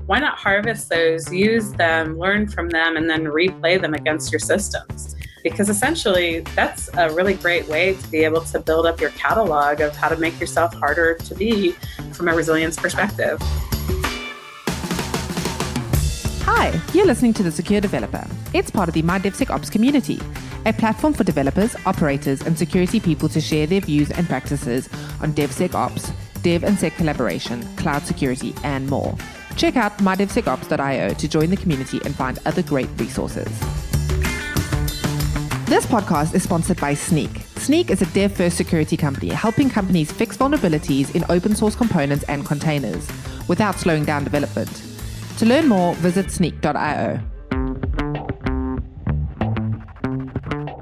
why not harvest those, use them, learn from them, and then replay them against your systems? Because essentially, that's a really great way to be able to build up your catalog of how to make yourself harder to be from a resilience perspective. Hi, you're listening to The Secure Developer. It's part of the My DevSecOps community, a platform for developers, operators, and security people to share their views and practices on DevSecOps, Dev and Sec collaboration, cloud security, and more. Check out mydevsecops.io to join the community and find other great resources. This podcast is sponsored by Snyk. Snyk is a dev-first security company helping companies fix vulnerabilities in open source components and containers without slowing down development. To learn more, visit snyk.io.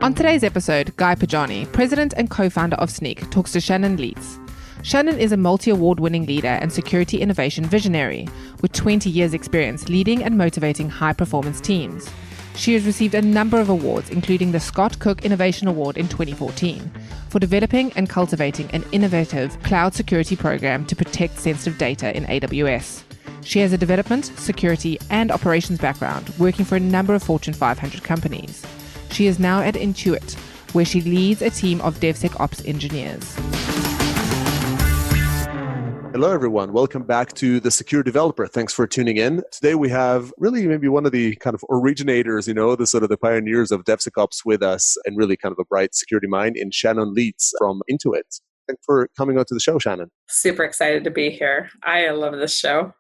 On today's episode, Guy Podjarny, president and co-founder of Snyk, talks to Shannon Lietz. Shannon is a multi-award-winning leader and security innovation visionary with 20 years' experience leading and motivating high-performance teams. She has received a number of awards, including the Scott Cook Innovation Award in 2014, for developing and cultivating an innovative cloud security program to protect sensitive data in AWS. She has a development, security, and operations background, working for a number of Fortune 500 companies. She is now at Intuit, where she leads a team of DevSecOps engineers. Hello, everyone. Welcome back to The Secure Developer. Thanks for tuning in. Today, we have really maybe one of the kind of originators, the sort of the pioneers of DevSecOps with us, and really kind of a bright security mind in Shannon Lietz from Intuit. Thanks for coming on to the show, Shannon. Super excited to be here. I love this show.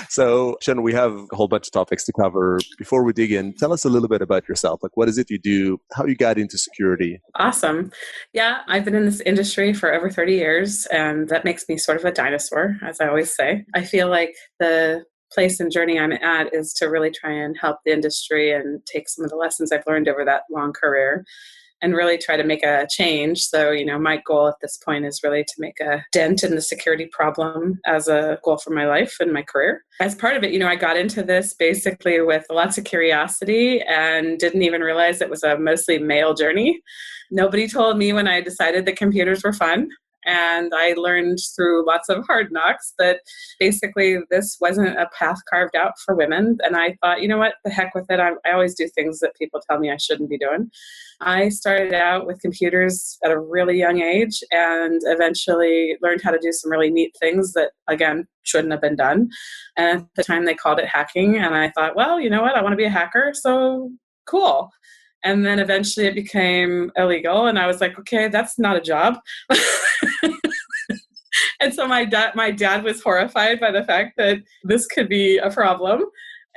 So, Shannon, we have a whole bunch of topics to cover. Before we dig in, tell us a little bit about yourself. Like, what is it you do? How you got into security? Awesome. Yeah, I've been in this industry for over 30 years, and that makes me sort of a dinosaur, as I always say. I feel like the place and journey I'm at is to really try and help the industry and take some of the lessons I've learned over that long career and really try to make a change. So, my goal at this point is really to make a dent in the security problem as a goal for my life and my career. As part of it, I got into this basically with lots of curiosity and didn't even realize it was a mostly male journey. Nobody told me when I decided that computers were fun. And I learned through lots of hard knocks that basically this wasn't a path carved out for women. And I thought, what, the heck with it. I always do things that people tell me I shouldn't be doing. I started out with computers at a really young age and eventually learned how to do some really neat things that, again, shouldn't have been done. And at the time they called it hacking. And I thought, well, you know what, I want to be a hacker. So cool. And then eventually it became illegal. And I was like, okay, that's not a job. And so my dad was horrified by the fact that this could be a problem.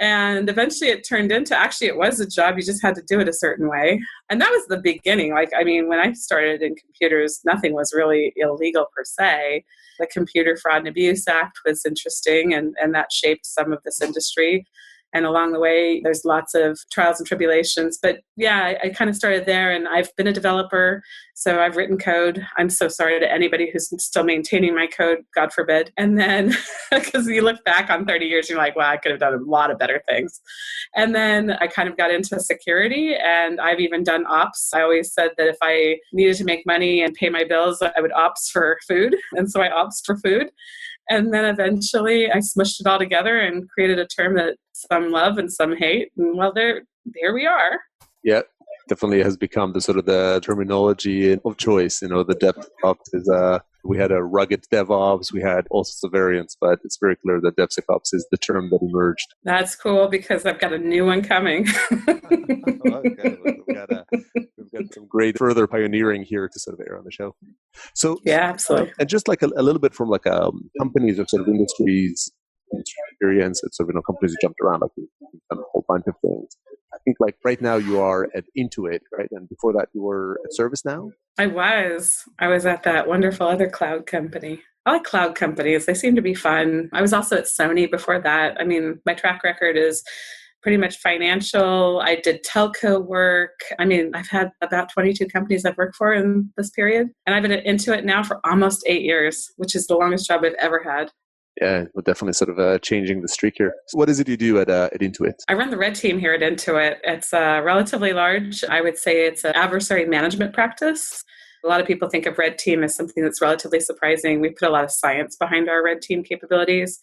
And eventually it turned into, actually it was a job, you just had to do it a certain way. And that was the beginning. When I started in computers, nothing was really illegal per se. The Computer Fraud and Abuse Act was interesting, and that shaped some of this industry. And along the way, there's lots of trials and tribulations. But yeah, I kind of started there, and I've been a developer, so I've written code. I'm so sorry to anybody who's still maintaining my code, God forbid. And then, because you look back on 30 years, you're like, wow, I could have done a lot of better things. And then I kind of got into security, and I've even done ops. I always said that if I needed to make money and pay my bills, I would ops for food. And so I ops for food. And then eventually I smushed it all together and created a term that some love and some hate. And well, there we are. Yeah, definitely has become the sort of the terminology of choice. The DevSecOps is, we had a rugged DevOps, we had all sorts of variants, but it's very clear that DevSecOps is the term that emerged. That's cool because I've got a new one coming. Okay, we've got some great further pioneering here to sort of air on the show. So yeah, absolutely. And just like a little bit from like companies or sort of industries experience, it's sort of companies who jumped around, like we've done a whole bunch of things. I think like right now you are at Intuit, right? And before that you were at ServiceNow? I was at that wonderful other cloud company. I like cloud companies. They seem to be fun. I was also at Sony before that. My track record is pretty much financial. I did telco work. I've had about 22 companies I've worked for in this period. And I've been at Intuit now for almost 8 years, which is the longest job I've ever had. Yeah, we're definitely sort of changing the streak here. So what is it you do at Intuit? I run the red team here at Intuit. It's relatively large. I would say it's an adversary management practice. A lot of people think of red team as something that's relatively surprising. We put a lot of science behind our red team capabilities.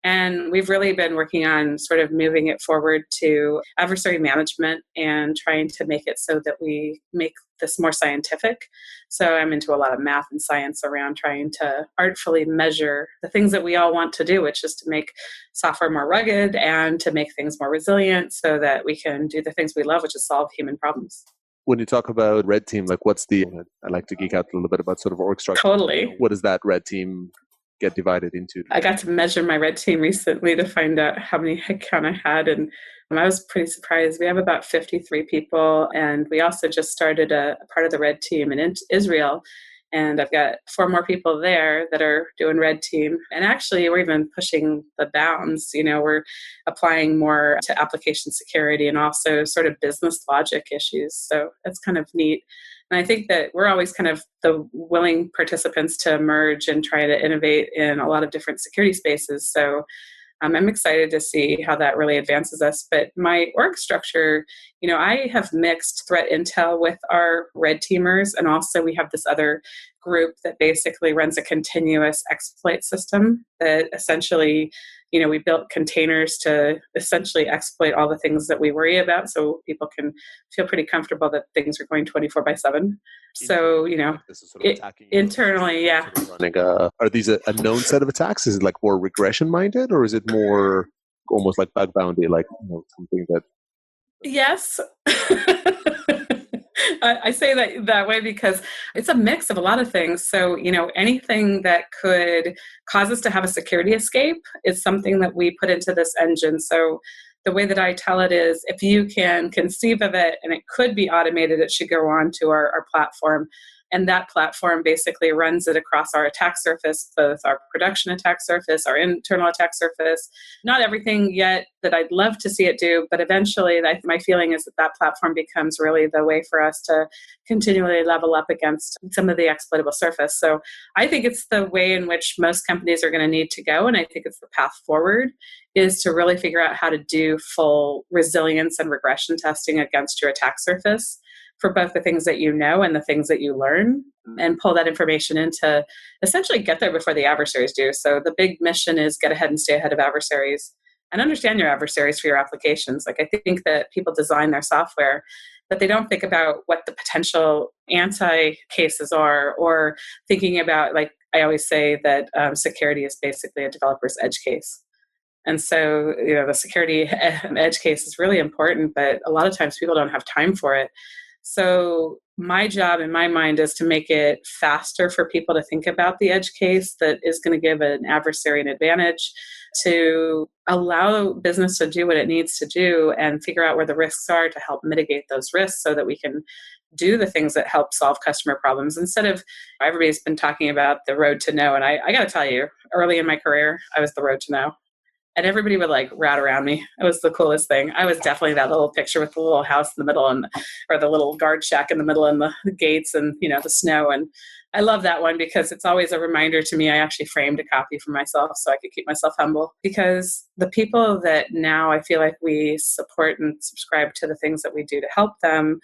And we've really been working on sort of moving it forward to adversary management and trying to make it so that we make this more scientific. So I'm into a lot of math and science around trying to artfully measure the things that we all want to do, which is to make software more rugged and to make things more resilient so that we can do the things we love, which is solve human problems. When you talk about red team, like I like to geek out a little bit about sort of org structure. Totally. What does that red team get divided into? I got to measure my red team recently to find out how many headcount I had, and I was pretty surprised. We have about 53 people, and we also just started a part of the red team in Israel, and I've got 4 more people there that are doing red team. And actually, we're even pushing the bounds. We're applying more to application security and also sort of business logic issues. So that's kind of neat. And I think that we're always kind of the willing participants to emerge and try to innovate in a lot of different security spaces. So I'm excited to see how that really advances us. But my org structure, I have mixed threat intel with our red teamers. And also we have this other group that basically runs a continuous exploit system that essentially, we built containers to essentially exploit all the things that we worry about so people can feel pretty comfortable that things are going 24/7. So, this is sort of internally, yeah. Running are these a known set of attacks? Is it like more regression minded, or is it more almost like bug bounty, like something that... Yes. I say that way because it's a mix of a lot of things. So, anything that could cause us to have a security escape is something that we put into this engine. So the way that I tell it is if you can conceive of it and it could be automated, it should go on to our platform. And that platform basically runs it across our attack surface, both our production attack surface, our internal attack surface. Not everything yet that I'd love to see it do, but eventually my feeling is that platform becomes really the way for us to continually level up against some of the exploitable surface. So I think it's the way in which most companies are going to need to go, and I think it's the path forward, is to really figure out how to do full resilience and regression testing against your attack surface for both the things that and the things that you learn, and pull that information in to essentially get there before the adversaries do. So the big mission is get ahead and stay ahead of adversaries and understand your adversaries for your applications. Like, I think that people design their software, but they don't think about what the potential anti-cases are, or thinking about, like I always say, that security is basically a developer's edge case. And so, the security edge case is really important, but a lot of times people don't have time for it. So my job in my mind is to make it faster for people to think about the edge case that is going to give an adversary an advantage, to allow business to do what it needs to do and figure out where the risks are to help mitigate those risks so that we can do the things that help solve customer problems. Instead of, everybody's been talking about the road to know. And I got to tell you, early in my career, I was the road to know. And everybody would rat around me. It was the coolest thing. I was definitely that little picture with the little house in the middle or the little guard shack in the middle and the gates and, the snow. And I love that one because it's always a reminder to me. I actually framed a copy for myself so I could keep myself humble, because the people that now I feel like we support and subscribe to the things that we do to help them,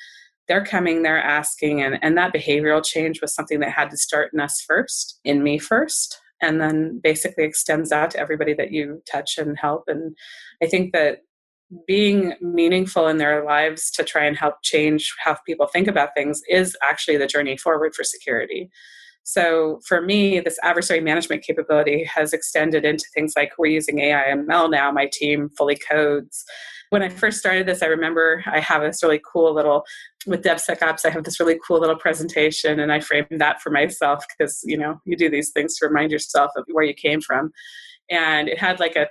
they're coming, they're asking. And that behavioral change was something that had to start in us first, in me first, and then basically extends out to everybody that you touch and help. And I think that being meaningful in their lives to try and help change how people think about things is actually the journey forward for security. So for me, this adversary management capability has extended into things like we're using AI ML now. My team fully codes. When I first started this, I remember I have this really cool little, with DevSecOps, I have this really cool little presentation, and I framed that for myself because, you do these things to remind yourself of where you came from. And it had like a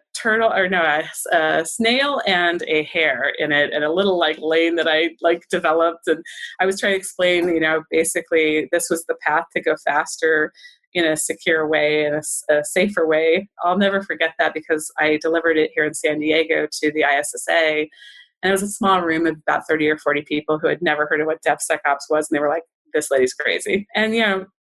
snail and a hare in it, and a little lane that I developed. And I was trying to explain, basically this was the path to go faster in a secure way, in a safer way. I'll never forget that because I delivered it here in San Diego to the ISSA. And it was a small room of about 30 or 40 people who had never heard of what DevSecOps was. And they were like, this lady's crazy. And,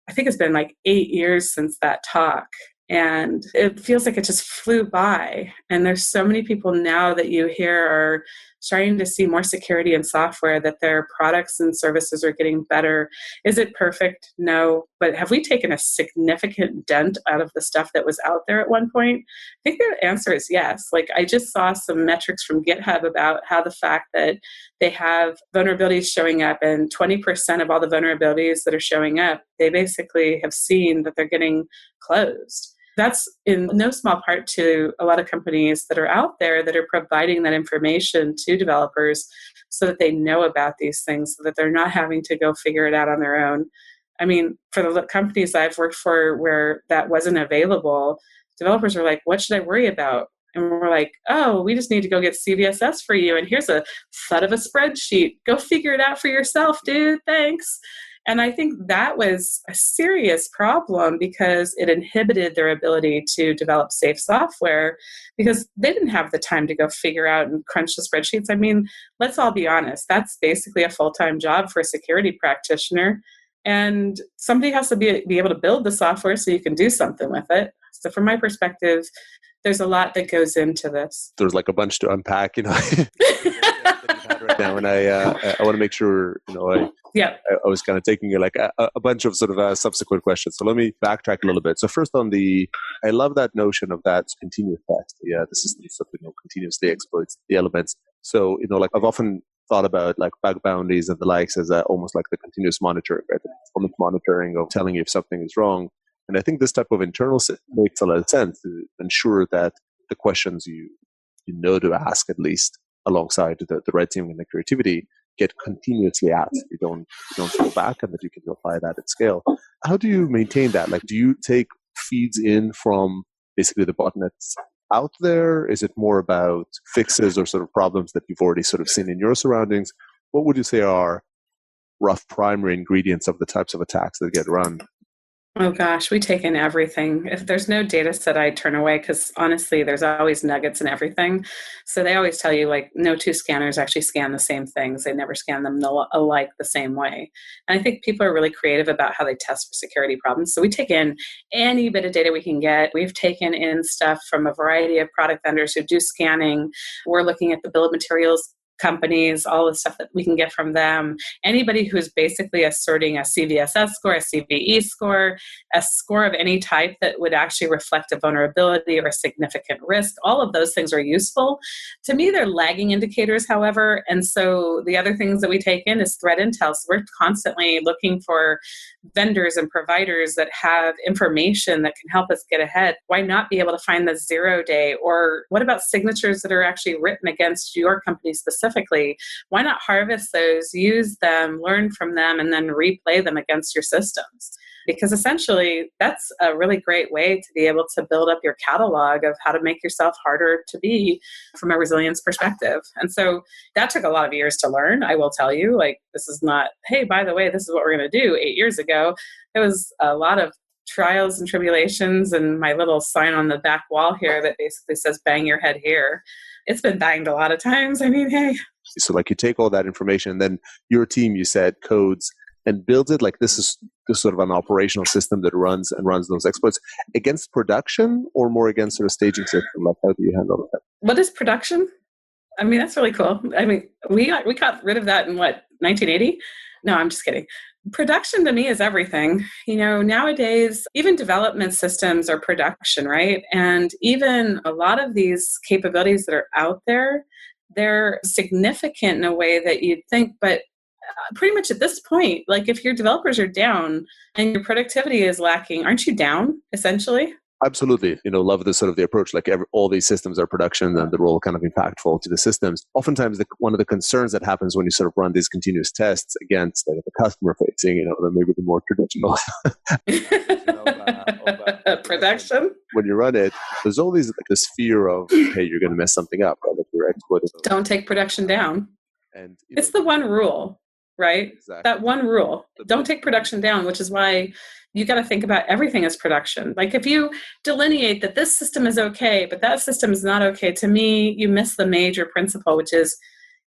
I think it's been 8 years since that talk. And it feels like it just flew by. And there's so many people now that you hear are starting to see more security in software, that their products and services are getting better. Is it perfect? No. But have we taken a significant dent out of the stuff that was out there at one point? I think the answer is yes. Like, I just saw some metrics from GitHub about how the fact that they have vulnerabilities showing up, and 20% of all the vulnerabilities that are showing up, they basically have seen that they're getting closed. That's in no small part to a lot of companies that are out there that are providing that information to developers so that they know about these things, so that they're not having to go figure it out on their own. I mean, for the companies I've worked for where that wasn't available, developers were like, what should I worry about? And we're like, oh, we just need to go get CVSS for you. And here's a FUD of a spreadsheet. Go figure it out for yourself, dude. Thanks. And I think that was a serious problem because it inhibited their ability to develop safe software because they didn't have the time to go figure out and crunch the spreadsheets. I mean, let's all be honest. That's basically a full-time job for a security practitioner. And somebody has to be able to build the software so you can do something with it. So from my perspective, there's a lot that goes into this. There's like a bunch to unpack, right now, and I want to make sure, I was kind of taking like a bunch of sort of subsequent questions. So let me backtrack a little bit. So first I love that notion of that continuous test. Yeah, the system continuously exploits the elements. So, like I've often thought about like bug bounties and the likes as almost like the continuous monitoring, right? The performance monitoring of telling you if something is wrong. And I think this type of internal system makes a lot of sense to ensure that the questions you know to ask, at least alongside the red teaming and the creativity, get continuously asked. You don't go back, and that you can apply that at scale. How do you maintain that? Like, do you take feeds in from basically the botnets out there? Is it more about fixes or sort of problems that you've already sort of seen in your surroundings? What would you say are rough primary ingredients of the types of attacks that get run? Oh gosh, we take in everything. If there's no data set, I turn away because honestly, there's always nuggets in everything. So they always tell you like no two scanners actually scan the same things. They never scan them alike the same way. And I think people are really creative about how they test for security problems. So we take in any bit of data we can get. We've taken in stuff from a variety of product vendors who do scanning. We're looking at the bill of materials companies, all the stuff that we can get from them. Anybody who's basically asserting a CVSS score, a CVE score, a score of any type that would actually reflect a vulnerability or a significant risk, all of those things are useful. To me, they're lagging indicators, however. And so the other things that we take in is threat intel. So we're constantly looking for vendors and providers that have information that can help us get ahead. Why not be able to find the 0 day? Or what about signatures that are actually written against your company specifically? Why not harvest those, use them, learn from them, and then replay them against your systems? Because essentially, that's a really great way to be able to build up your catalog of how to make yourself harder to be from a resilience perspective. And so that took a lot of years to learn, I will tell you. Like, this is not, hey, by the way, this is what we're going to do 8 years ago. It was a lot of trials and tribulations and my little sign on the back wall here that basically says, bang your head here. It's been banged a lot of times. I mean, hey. So like you take all that information and then your team, you said, codes and builds it. Like this is sort of an operational system that runs those exploits against production or more against sort of staging system. Like how do you handle that? What is production? I mean, that's really cool. I mean, we got rid of that in 1980? No, I'm just kidding. Production to me is everything. Nowadays, even development systems are production, right? And even a lot of these capabilities that are out there, they're significant in a way that you'd think, but pretty much at this point, like if your developers are down and your productivity is lacking, aren't you down essentially? Absolutely. Love this sort of the approach, like all these systems are production and they're all kind of impactful to the systems. Oftentimes, one of the concerns that happens when you sort of run these continuous tests against the customer facing, maybe the more traditional production. When you run it, there's always this fear of, hey, you're going to mess something up, right? If you're exploiting. Don't take production down. And it's the one rule, right? Exactly. That one rule. Don't take production down, which is why you got to think about everything as production. Like if you delineate that this system is okay, but that system is not okay, to me, you miss the major principle, which is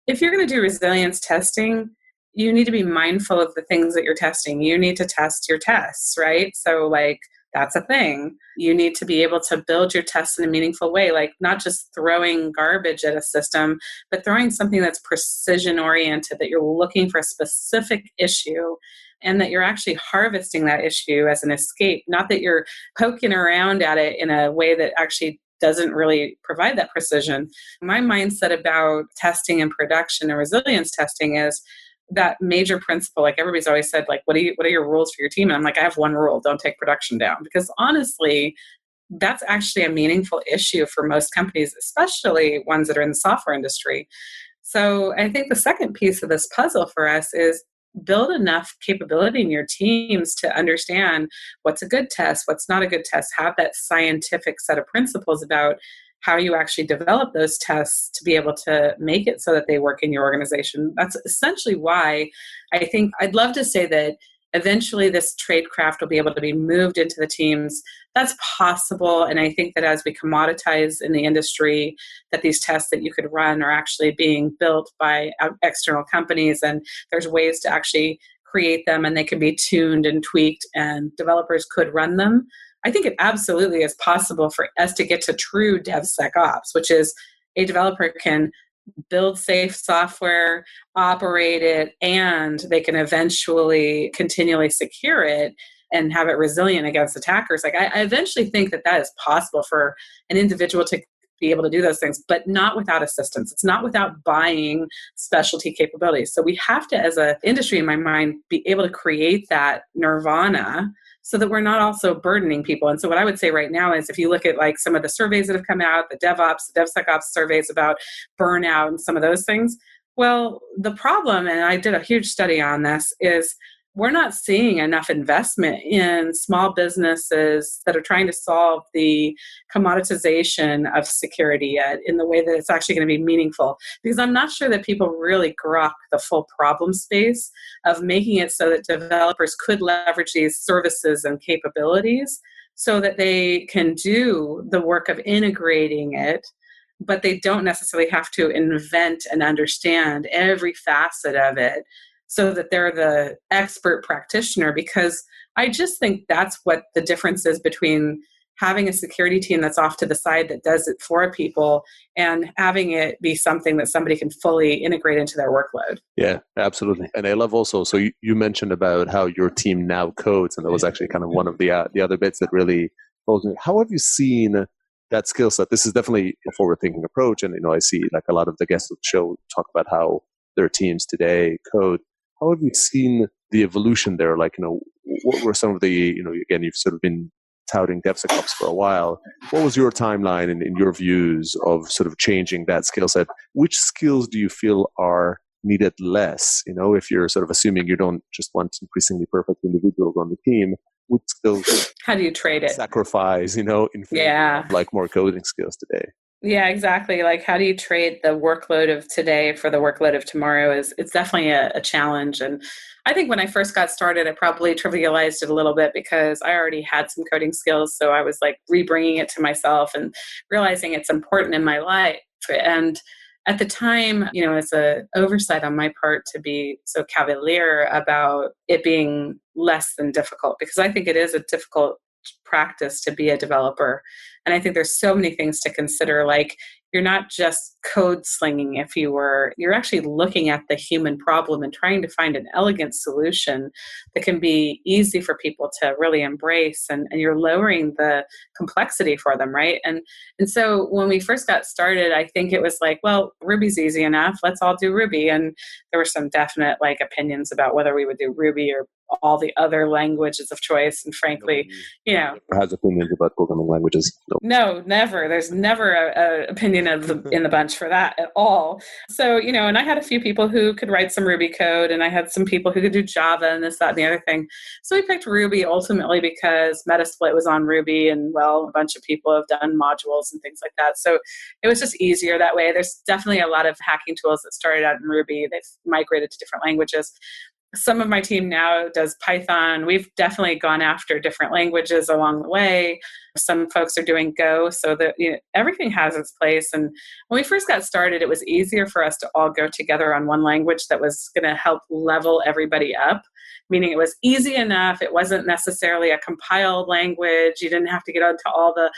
if you're going to do resilience testing, you need to be mindful of the things that you're testing. You need to test your tests, right? So like that's a thing. You need to be able to build your tests in a meaningful way, like not just throwing garbage at a system, but throwing something that's precision oriented, that you're looking for a specific issue and that you're actually harvesting that issue as an escape, not that you're poking around at it in a way that actually doesn't really provide that precision. My mindset about testing and production and resilience testing is that major principle. Like everybody's always said, like, what are your rules for your team? And I'm like, I have one rule: don't take production down. Because honestly, that's actually a meaningful issue for most companies, especially ones that are in the software industry. So I think the second piece of this puzzle for us is build enough capability in your teams to understand what's a good test, what's not a good test, have that scientific set of principles about how you actually develop those tests to be able to make it so that they work in your organization. That's essentially why I think I'd love to say that eventually this tradecraft will be able to be moved into the teams. That's possible. And I think that as we commoditize in the industry, that these tests that you could run are actually being built by external companies, and there's ways to actually create them and they can be tuned and tweaked and developers could run them. I think it absolutely is possible for us to get to true DevSecOps, which is a developer can build safe software, operate it, and they can eventually continually secure it and have it resilient against attackers. Like I eventually think that that is possible for an individual to be able to do those things, but not without assistance. It's not without buying specialty capabilities. So we have to, as an industry, in my mind, be able to create that nirvana so that we're not also burdening people. And so what I would say right now is if you look at like some of the surveys that have come out, the DevSecOps surveys about burnout and some of those things, well, the problem, and I did a huge study on this, is we're not seeing enough investment in small businesses that are trying to solve the commoditization of security yet in the way that it's actually going to be meaningful. Because I'm not sure that people really grok the full problem space of making it so that developers could leverage these services and capabilities so that they can do the work of integrating it, but they don't necessarily have to invent and understand every facet of it so that they're the expert practitioner. Because I just think that's what the difference is between having a security team that's off to the side that does it for people and having it be something that somebody can fully integrate into their workload. Yeah, absolutely. And I love also, so you mentioned about how your team now codes, and that was actually kind of one of the other bits that really told me. How have you seen that skill set? This is definitely a forward-thinking approach, and I see like a lot of the guests of the show talk about how their teams today code. How have you seen the evolution there? Like, what were some of the, again, you've sort of been touting DevSecOps for a while. What was your timeline and in your views of sort of changing that skill set? Which skills do you feel are needed less? If you're sort of assuming you don't just want increasingly perfect individuals on the team, which skills? How do you trade it? Sacrifice, in favor of like more coding skills today. Yeah, exactly. Like, how do you trade the workload of today for the workload of tomorrow? It's definitely a challenge. And I think when I first got started, I probably trivialized it a little bit because I already had some coding skills. So I was like rebringing it to myself and realizing it's important in my life. And at the time, it's an oversight on my part to be so cavalier about it being less than difficult, because I think it is a difficult practice to be a developer. And I think there's so many things to consider. Like, you're not just code slinging, you're actually looking at the human problem and trying to find an elegant solution that can be easy for people to really embrace, and you're lowering the complexity for them, right? And so when we first got started, I think it was like, well, Ruby's easy enough, let's all do Ruby. And there were some definite like opinions about whether we would do Ruby or all the other languages of choice. And frankly, has opinions about programming languages. No, never. There's never a opinion in the bunch for that at all. So, and I had a few people who could write some Ruby code, and I had some people who could do Java and this, that, and the other thing. So we picked Ruby ultimately because Metasploit was on Ruby, and well, a bunch of people have done modules and things like that. So it was just easier that way. There's definitely a lot of hacking tools that started out in Ruby. They've migrated to different languages. Some of my team now does Python. We've definitely gone after different languages along the way. Some folks are doing Go, so that everything has its place. And when we first got started, it was easier for us to all go together on one language that was going to help level everybody up, meaning it was easy enough. It wasn't necessarily a compiled language. You didn't have to get into all the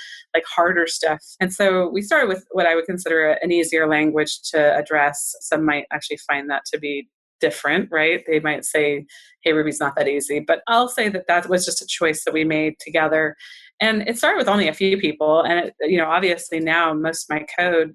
harder stuff. And so we started with what I would consider an easier language to address. Some might actually find that to be different, right? They might say, hey, Ruby's not that easy. But I'll say that was just a choice that we made together. And it started with only a few people. And, obviously now most of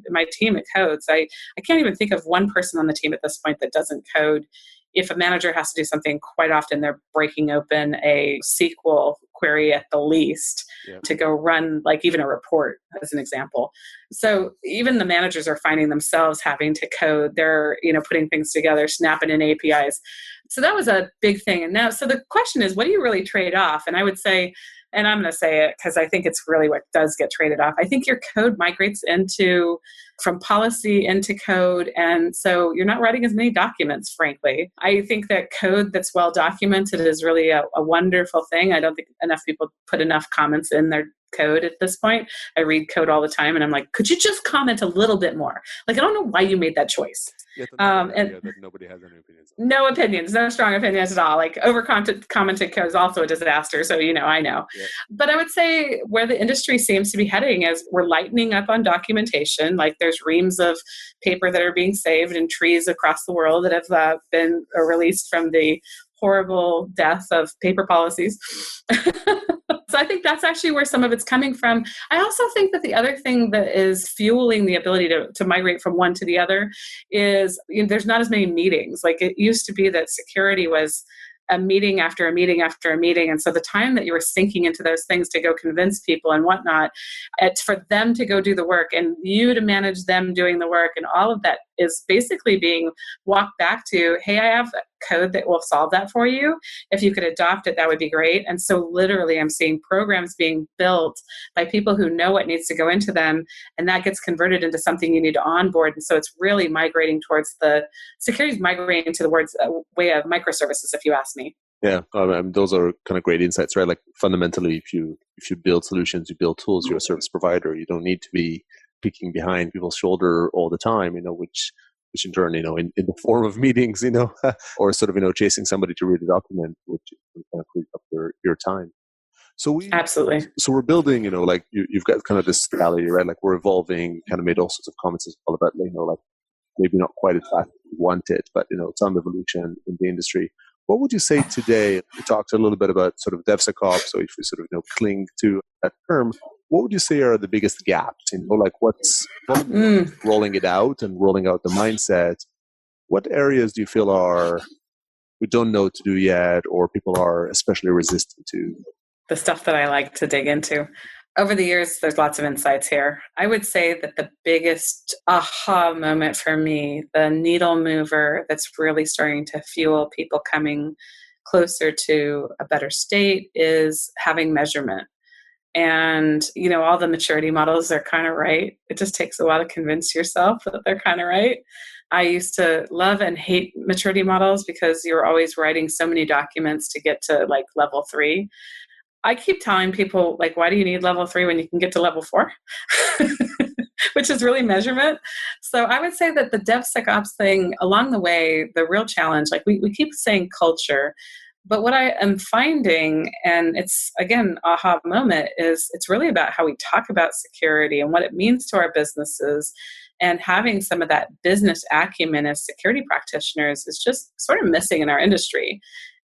my team that codes, I can't even think of one person on the team at this point that doesn't code. If a manager has to do something, quite often they're breaking open a SQL query at the least to go run even a report, as an example. So even the managers are finding themselves having to code. They're, putting things together, snapping in APIs. So that was a big thing. And now, so the question is, what do you really trade off? And I would say, and I'm going to say it because I think it's really what does get traded off. I think your code migrates from policy into code. And so you're not writing as many documents, frankly. I think that code that's well documented is really a wonderful thing. I don't think enough people put enough comments in their code at this point. I read code all the time and I'm like, could you just comment a little bit more? I don't know why you made that choice. And that nobody has any opinions. No opinions, no strong opinions at all. Over commented code is also a disaster. So, I know. Yeah. But I would say where the industry seems to be heading is we're lightening up on documentation. There's reams of paper that are being saved in trees across the world that have been released from the horrible death of paper policies. So I think that's actually where some of it's coming from. I also think that the other thing that is fueling the ability to migrate from one to the other is there's not as many meetings. It used to be that security was a meeting after a meeting after a meeting. And so the time that you were sinking into those things to go convince people and whatnot, it's for them to go do the work and you to manage them doing the work. And all of that is basically being walked back to, hey, I have code that will solve that for you. If you could adopt it, that would be great. And so literally I'm seeing programs being built by people who know what needs to go into them. And that gets converted into something you need to onboard. And so it's really migrating towards security is migrating to the way of microservices, if you ask me. Yeah, those are kind of great insights, right? Fundamentally, if you build solutions, you build tools, you're a service provider. You don't need to be peeking behind people's shoulder all the time, which in turn, in the form of meetings, or sort of, chasing somebody to read a document, which kind of cleans up your time. So absolutely. So we're building, you've got kind of this reality, right? We're evolving. Kind of made all sorts of comments as well about, maybe not quite as fast as we want it, but some evolution in the industry. What would you say today? We talked a little bit about sort of DevSecOps, so if we sort of cling to that term, what would you say are the biggest gaps? What's rolling it out and rolling out the mindset? What areas do you feel we don't know what to do yet, or people are especially resistant to? The stuff that I like to dig into. Over the years, there's lots of insights here. I would say that the biggest aha moment for me, the needle mover that's really starting to fuel people coming closer to a better state, is having measurement. And, all the maturity models are kind of right. It just takes a while to convince yourself that they're kind of right. I used to love and hate maturity models because you're always writing so many documents to get to level 3. I keep telling people, why do you need level 3 when you can get to level 4? Which is really measurement. So I would say that the DevSecOps thing, along the way, the real challenge, we keep saying culture, but what I am finding, and it's, again, aha moment, is it's really about how we talk about security and what it means to our businesses. And having some of that business acumen as security practitioners is just sort of missing in our industry.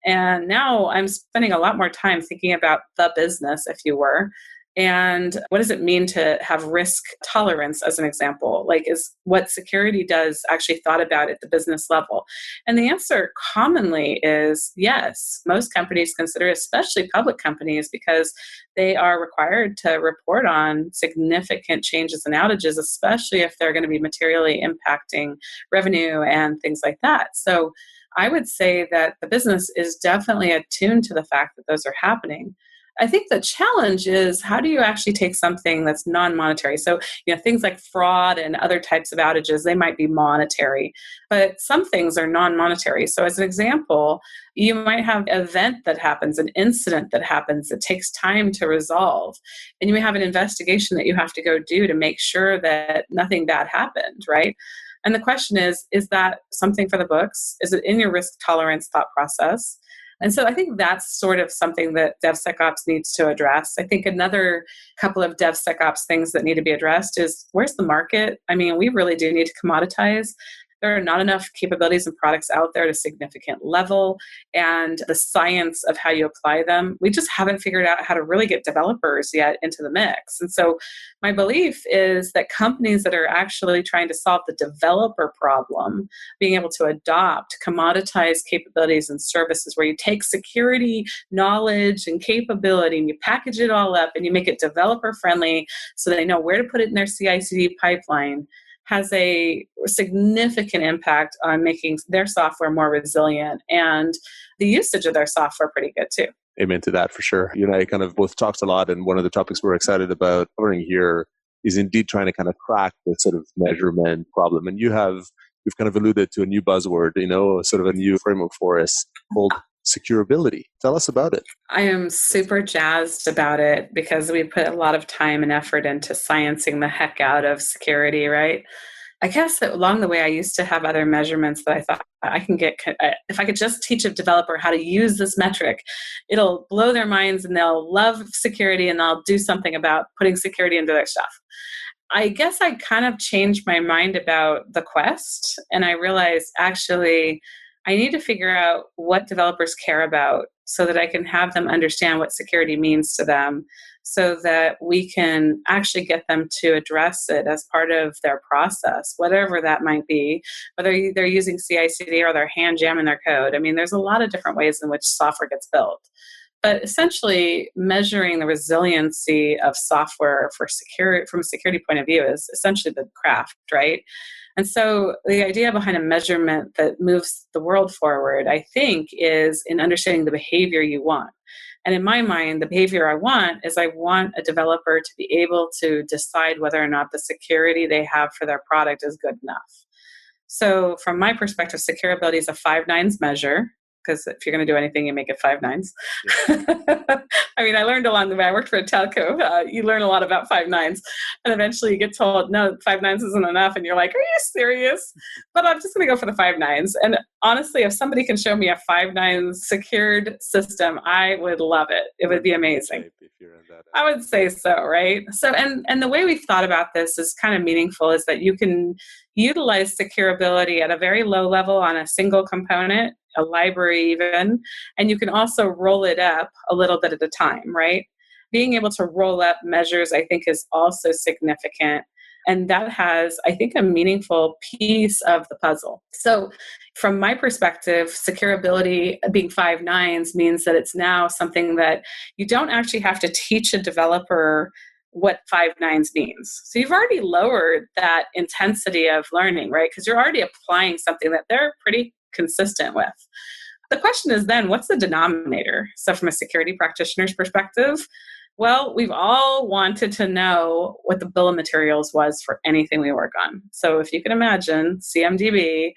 And now I'm spending a lot more time thinking about the business, if you were, and what does it mean to have risk tolerance, as an example? Is what security does actually thought about at the business level? And the answer commonly is yes. Most companies consider, especially public companies, because they are required to report on significant changes and outages, especially if they're going to be materially impacting revenue and things like that. So I would say that the business is definitely attuned to the fact that those are happening. I think the challenge is, how do you actually take something that's non-monetary? So, things like fraud and other types of outages, they might be monetary, but some things are non-monetary. So as an example, you might have an event that happens, an incident that happens that takes time to resolve. And you may have an investigation that you have to go do to make sure that nothing bad happened, right? And the question is that something for the books? Is it in your risk tolerance thought process? And so I think that's sort of something that DevSecOps needs to address. I think another couple of DevSecOps things that need to be addressed is, where's the market? I mean, we really do need to commoditize. There are not enough capabilities and products out there at a significant level, and the science of how you apply them, we just haven't figured out how to really get developers yet into the mix. And so my belief is that companies that are actually trying to solve the developer problem, being able to adopt commoditized capabilities and services where you take security knowledge and capability and you package it all up and you make it developer friendly so they know where to put it in their CI/CD pipeline, has a significant impact on making their software more resilient and the usage of their software pretty good too. Amen to that for sure. You and I kind of both talked a lot, and one of the topics we're excited about covering here is indeed trying to kind of crack the sort of measurement problem. And you've kind of alluded to a new buzzword, sort of a new framework for us called Securability. Tell us about it. I am super jazzed about it because we put a lot of time and effort into sciencing the heck out of security, right? I guess that along the way, I used to have other measurements that I thought I can get. If I could just teach a developer how to use this metric, it'll blow their minds and they'll love security and they'll do something about putting security into their stuff. I guess I kind of changed my mind about the quest, and I realized actually I need to figure out what developers care about so that I can have them understand what security means to them, so that we can actually get them to address it as part of their process, whatever that might be, whether they're using CI/CD or they're hand jamming their code. I mean, there's a lot of different ways in which software gets built. But essentially, measuring the resiliency of software from a security point of view is essentially the craft, right? And so the idea behind a measurement that moves the world forward, I think, is in understanding the behavior you want. And in my mind, the behavior I want a developer to be able to decide whether or not the security they have for their product is good enough. So from my perspective, Securability is a 5 nines measure, because if you're going to do anything, you make it 5 nines. Yeah. I mean, I learned along the way. I worked for a telco. You learn a lot about 5 nines. And eventually you get told, no, 5 nines isn't enough. And you're like, are you serious? But I'm just going to go for the 5 nines. And honestly, if somebody can show me a 5 nines secured system, I would love it. It would be amazing. I would say so, right? So, and the way we've thought about this is kind of meaningful, is that you can utilize Securability at a very low level on a single component, a library even, and you can also roll it up a little bit at a time, right? Being able to roll up measures, I think, is also significant. And that has, I think, a meaningful piece of the puzzle. So from my perspective, Securability being 5 nines means that it's now something that you don't actually have to teach a developer what 5 nines means. So you've already lowered that intensity of learning, right? Because you're already applying something that they're pretty consistent with. The question is then, what's the denominator? So from a security practitioner's perspective, well, we've all wanted to know what the bill of materials was for anything we work on. So if you can imagine CMDB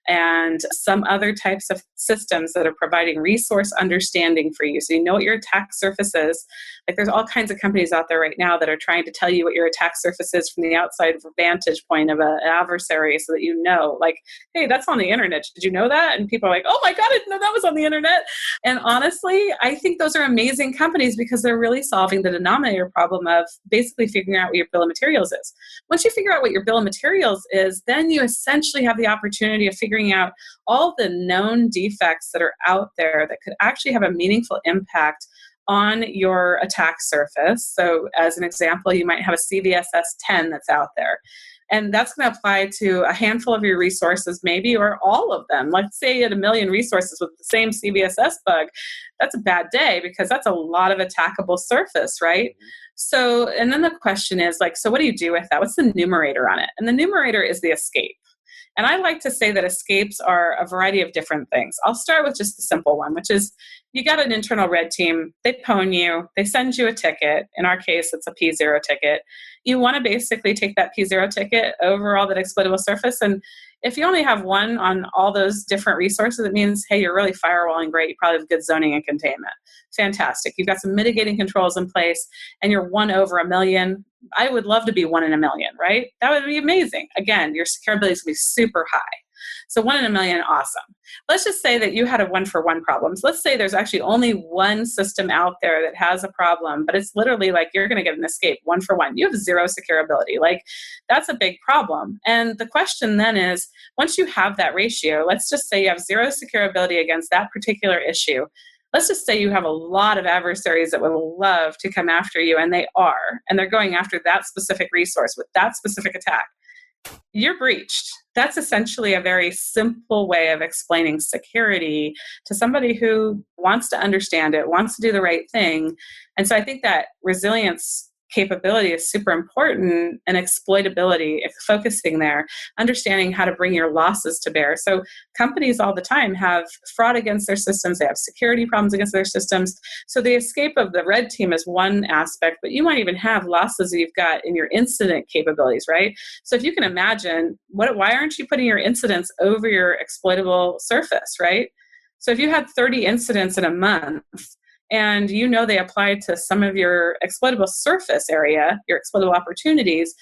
and some other types of systems that are providing resource understanding for you, so you know what your attack surface is. Like, there's all kinds of companies out there right now that are trying to tell you what your attack surface is from the outside vantage point of an adversary, so that you know, like, hey, that's on the internet. Did you know that? And people are like, oh my God, I didn't know that was on the internet. And honestly, I think those are amazing companies because they're really solving the denominator problem of basically figuring out what your bill of materials is. Once you figure out what your bill of materials is, then you essentially have the opportunity of figuring out all the known defects that are out there that could actually have a meaningful impact on your attack surface. So as an example, you might have a CVSS 10 that's out there. And that's going to apply to a handful of your resources, maybe, or all of them. Let's say you had 1 million resources with the same CVSS bug. That's a bad day because that's a lot of attackable surface, right? So, and then the question is, like, so what do you do with that? What's the numerator on it? And the numerator is the escape. And I like to say that escapes are a variety of different things. I'll start with just the simple one, which is you got an internal red team, they pwn you, they send you a ticket. In our case, it's a P0 ticket. You want to basically take that P0 ticket over all that exploitable surface. And if you only have one on all those different resources, it means, hey, you're really firewalling great. You probably have good zoning and containment. Fantastic. You've got some mitigating controls in place and you're 1 over a million. I would love to be 1 in a million, right? That would be amazing. Again, your securability is going to be super high. So 1 in a million, awesome. Let's just say that you had a 1-for-1 problem. So let's say there's actually only one system out there that has a problem, but it's literally like you're going to get an escape 1-for-1. You have 0 securability. Like that's a big problem. And the question then is, once you have that ratio, let's just say you have 0 securability against that particular issue. Let's just say you have a lot of adversaries that would love to come after you, and they are, and they're going after that specific resource with that specific attack. You're breached. That's essentially a very simple way of explaining security to somebody who wants to understand it, wants to do the right thing. And so I think that resilience capability is super important, and exploitability, focusing there, understanding how to bring your losses to bear. So companies all the time have fraud against their systems. They have security problems against their systems. So the escape of the red team is one aspect, but you might even have losses that you've got in your incident capabilities, right? So if you can imagine, why aren't you putting your incidents over your exploitable surface, right? So if you had 30 incidents in a month, and you know they apply to some of your exploitable surface area, your exploitable opportunities,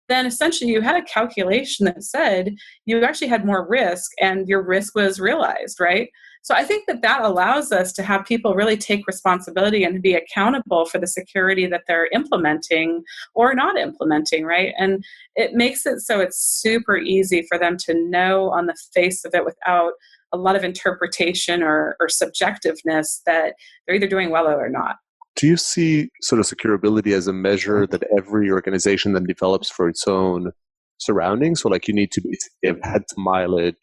then essentially you had a calculation that said you actually had more risk and your risk was realized, right? So I think that that allows us to have people really take responsibility and be accountable for the security that they're implementing or not implementing, right? And it makes it so it's super easy for them to know on the face of it without a lot of interpretation or subjectiveness that they're either doing well or not. Do you see sort of securability as a measure that every organization then develops for its own surroundings? So like you need to have had some mileage,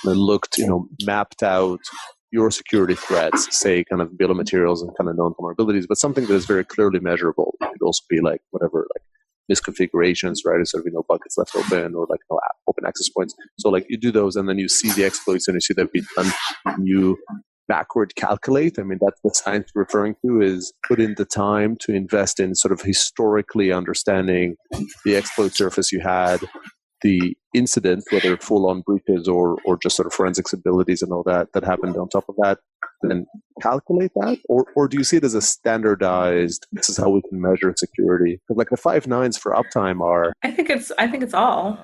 looked, mapped out your security threats, say kind of bill of materials and kind of known vulnerabilities, but something that is very clearly measurable. It could also be like whatever, like misconfigurations, right? Sort of, buckets left open or like open access points. So like you do those and then you see the exploits and you see that be done. You backward calculate. I mean, that's what science you're referring to, is put in the time to invest in sort of historically understanding the exploit surface you had, the incident, whether full-on breaches or just sort of forensics abilities and all that happened on top of that, and calculate that? Or do you see it as a standardized, this is how we can measure security? Like the 5 nines for uptime are... I think it's all.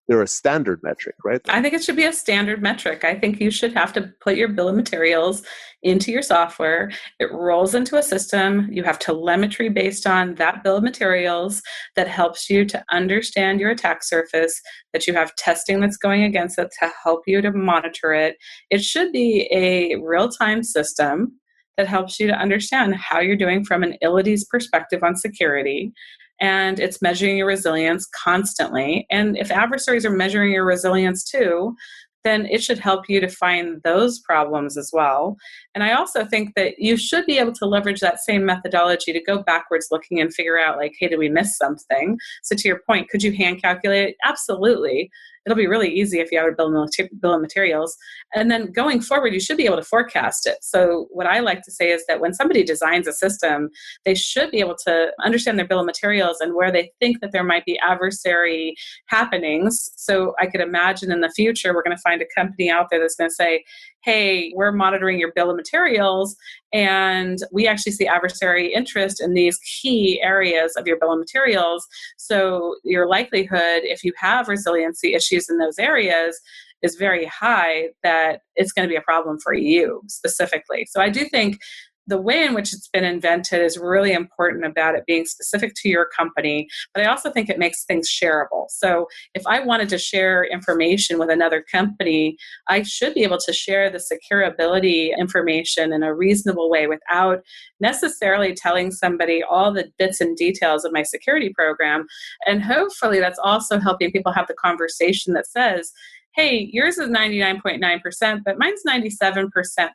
They're a standard metric, right? I think it should be a standard metric. I think you should have to put your bill of materials into your software. It rolls into a system. You have telemetry based on that bill of materials that helps you to understand your attack surface, that you have testing that's going against it to help you to monitor it. It should be a real-time system that helps you to understand how you're doing from an ILID's perspective on security. And it's measuring your resilience constantly. And if adversaries are measuring your resilience too, then it should help you to find those problems as well. And I also think that you should be able to leverage that same methodology to go backwards looking and figure out like, hey, did we miss something? So to your point, could you hand calculate it? Absolutely. It'll be really easy if you have a bill of materials. And then going forward, you should be able to forecast it. So what I like to say is that when somebody designs a system, they should be able to understand their bill of materials and where they think that there might be adversary happenings. So I could imagine in the future, we're going to find a company out there that's going to say, hey, we're monitoring your bill of materials, and we actually see adversary interest in these key areas of your bill of materials. So your likelihood, if you have resiliency issues in those areas, is very high that it's going to be a problem for you specifically. So I do think the way in which it's been invented is really important about it being specific to your company, but I also think it makes things shareable. So if I wanted to share information with another company, I should be able to share the securability information in a reasonable way without necessarily telling somebody all the bits and details of my security program. And hopefully that's also helping people have the conversation that says, hey, yours is 99.9%, but mine's 97%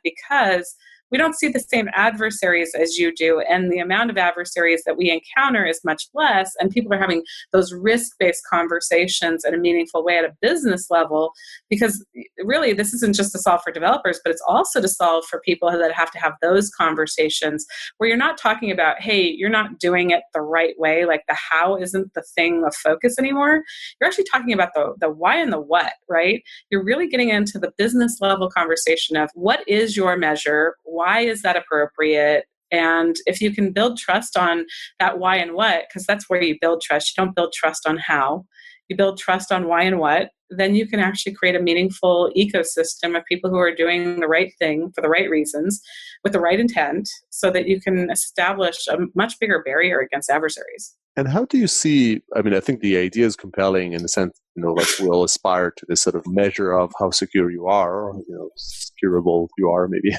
because we don't see the same adversaries as you do. And the amount of adversaries that we encounter is much less. And people are having those risk-based conversations in a meaningful way at a business level, because really this isn't just to solve for developers, but it's also to solve for people that have to have those conversations where you're not talking about, hey, you're not doing it the right way, like the how isn't the thing of focus anymore. You're actually talking about the why and the what, right? You're really getting into the business level conversation of what is your measure, why is that appropriate? And if you can build trust on that why and what, because that's where you build trust. You don't build trust on how. You build trust on why and what, then you can actually create a meaningful ecosystem of people who are doing the right thing for the right reasons, with the right intent, so that you can establish a much bigger barrier against adversaries. And how do you see, I mean, I think the idea is compelling in the sense, like we all aspire to this sort of measure of how secure you are, or, securable you are maybe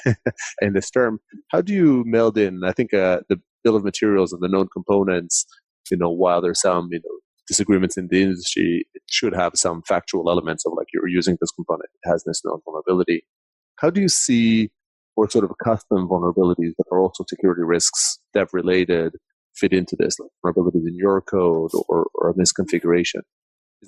in this term. How do you meld in, I think the bill of materials and the known components, while there's some, disagreements in the industry, it should have some factual elements of like, you're using this component, it has this known vulnerability. How do you see, or sort of custom vulnerabilities that are also security risks, dev related, fit into this, like vulnerabilities in your code or a misconfiguration?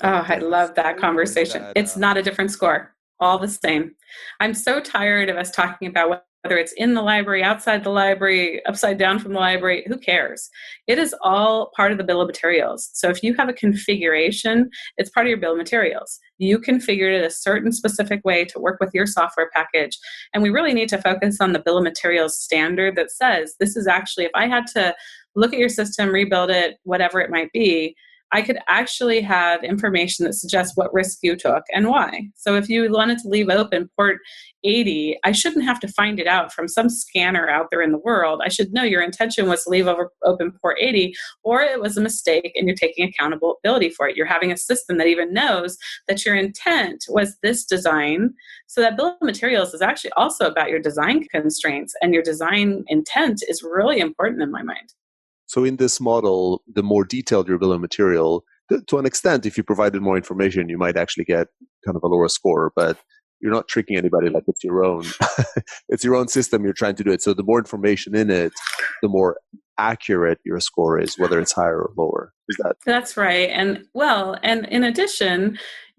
Oh, I love that conversation. It's not a different score, all the same. I'm so tired of us talking about whether it's in the library, outside the library, upside down from the library, who cares? It is all part of the bill of materials. So if you have a configuration, it's part of your bill of materials. You configured it a certain specific way to work with your software package. And we really need to focus on the bill of materials standard that says, this is actually, if I had to look at your system, rebuild it, whatever it might be, I could actually have information that suggests what risk you took and why. So if you wanted to leave open port 80, I shouldn't have to find it out from some scanner out there in the world. I should know your intention was to leave open port 80, or it was a mistake and you're taking accountability for it. You're having a system that even knows that your intent was this design. So that bill of materials is actually also about your design constraints, and your design intent is really important in my mind. So in this model, the more detailed your bill of material, to an extent, if you provided more information, you might actually get kind of a lower score, but you're not tricking anybody, like it's your own. It's your own system, you're trying to do it. So the more information in it, the more accurate your score is, whether it's higher or lower. That's right. And in addition,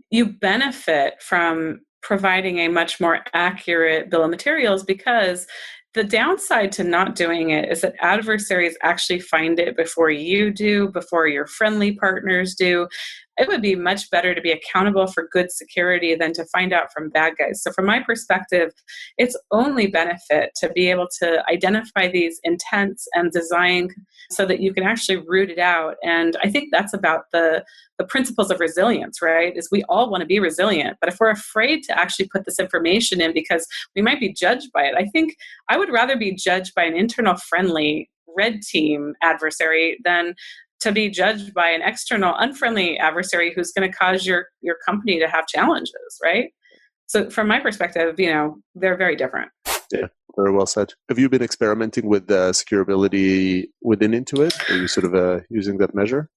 you benefit from providing a much more accurate bill of materials, because the downside to not doing it is that adversaries actually find it before you do, before your friendly partners do. It would be much better to be accountable for good security than to find out from bad guys. So from my perspective, it's only benefit to be able to identify these intents and design so that you can actually root it out. And I think that's about the principles of resilience, right? Is we all want to be resilient, but if we're afraid to actually put this information in because we might be judged by it, I think I would rather be judged by an internal friendly red team adversary than to be judged by an external unfriendly adversary who's going to cause your company to have challenges, right? So from my perspective, they're very different. Yeah, very well said. Have you been experimenting with Securability within Intuit? Are you sort of using that measure?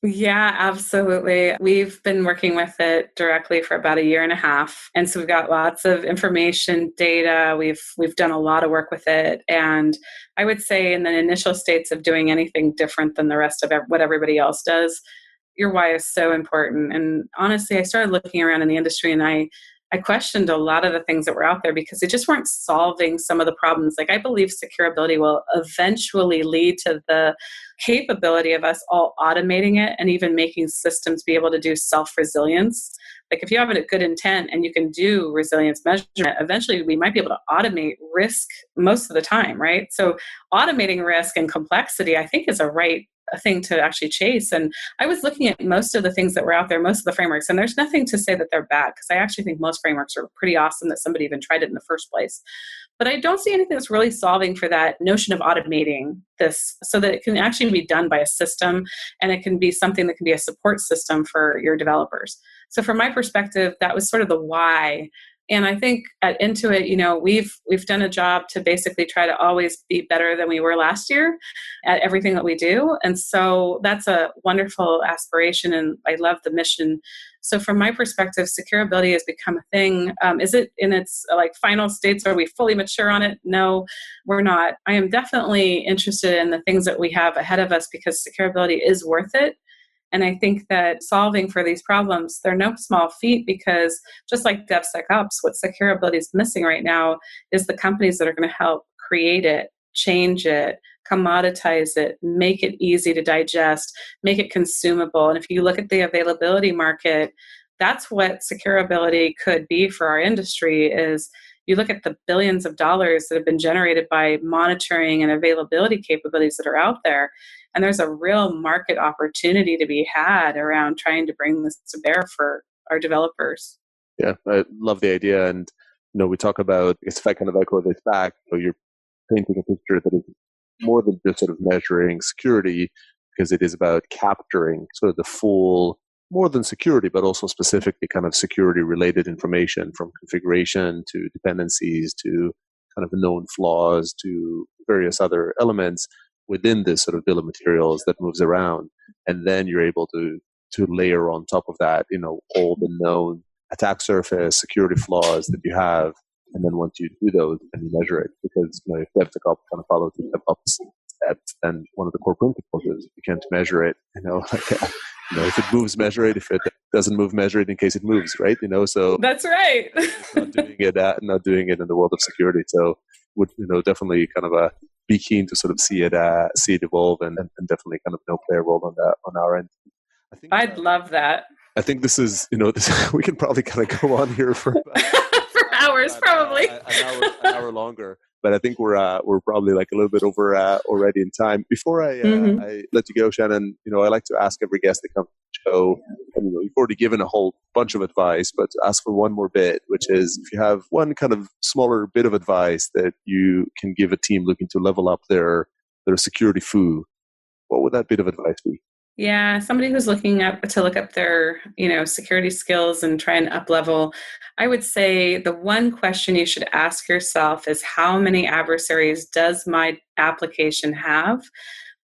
Yeah, absolutely. We've been working with it directly for about 1.5 years. And so we've got lots of information, data. We've done a lot of work with it. And I would say in the initial states of doing anything different than the rest of what everybody else does, your why is so important. And honestly, I started looking around in the industry and I questioned a lot of the things that were out there because they just weren't solving some of the problems. Like I believe Securability will eventually lead to the capability of us all automating it and even making systems be able to do self-resilience. Like if you have a good intent and you can do resilience measurement, eventually we might be able to automate risk most of the time, right? So automating risk and complexity, I think, is a thing to actually chase. And I was looking at most of the things that were out there, most of the frameworks, and there's nothing to say that they're bad, because I actually think most frameworks are pretty awesome that somebody even tried it in the first place. But I don't see anything that's really solving for that notion of automating this so that it can actually be done by a system, and it can be something that can be a support system for your developers. So from my perspective, that was sort of the why. And I think at Intuit, we've done a job to basically try to always be better than we were last year at everything that we do. And so that's a wonderful aspiration, and I love the mission. So from my perspective, Securability has become a thing. Is it in its final states? Are we fully mature on it? No, we're not. I am definitely interested in the things that we have ahead of us because Securability is worth it. And I think that solving for these problems, they're no small feat, because just like DevSecOps, what Securability is missing right now is the companies that are going to help create it, change it, commoditize it, make it easy to digest, make it consumable. And if you look at the availability market, that's what Securability could be for our industry. Is you look at the billions of dollars that have been generated by monitoring and availability capabilities that are out there. And there's a real market opportunity to be had around trying to bring this to bear for our developers. Yeah, I love the idea. And, we talk about, if I kind of echo this back, you're painting a picture that is more than just sort of measuring security, because it is about capturing sort of the full, more than security, but also specifically kind of security related information, from configuration to dependencies to kind of known flaws to various other elements within this sort of bill of materials that moves around. And then you're able to layer on top of that, all the known attack surface, security flaws that you have. And then once you do those, then you measure it. Because if DevSecOps kind of follows the DevOps steps, then one of the core principles is you can't measure it. If it moves, measure it. If it doesn't move, measure it in case it moves, right? So that's right. not doing it in the world of security. So would definitely kind of be keen to sort of see it evolve, and definitely kind of play a role on our end. I'd love that. I think this is we can probably kind of go on here for for hours, probably an hour longer. But I think we're probably a little bit over already in time. Before I let you go, Shannon, I like to ask every guest that comes to the show, and you've already given a whole bunch of advice, but to ask for one more bit, which is if you have one kind of smaller bit of advice that you can give a team looking to level up their security foo, what would that bit of advice be? Yeah, somebody who's looking to look up their, security skills and try and up level, I would say the one question you should ask yourself is, how many adversaries does my application have?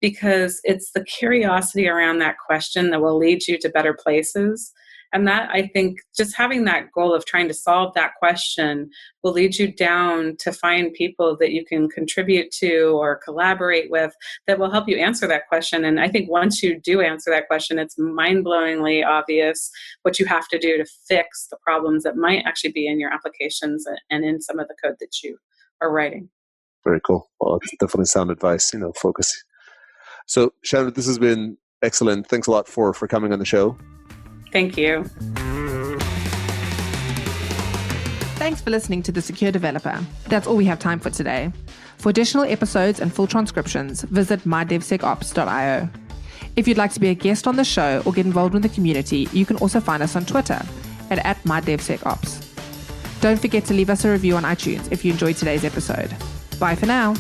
Because it's the curiosity around that question that will lead you to better places. And that, I think, just having that goal of trying to solve that question will lead you down to find people that you can contribute to or collaborate with that will help you answer that question. And I think once you do answer that question, it's mind-blowingly obvious what you have to do to fix the problems that might actually be in your applications and in some of the code that you are writing. Very cool. Well, it's definitely sound advice, focus. So, Shannon, this has been excellent. Thanks a lot for coming on the show. Thank you. Thanks for listening to The Secure Developer. That's all we have time for today. For additional episodes and full transcriptions, visit mydevsecops.io. If you'd like to be a guest on the show or get involved in the community, you can also find us on Twitter at @mydevsecops. Don't forget to leave us a review on iTunes if you enjoyed today's episode. Bye for now.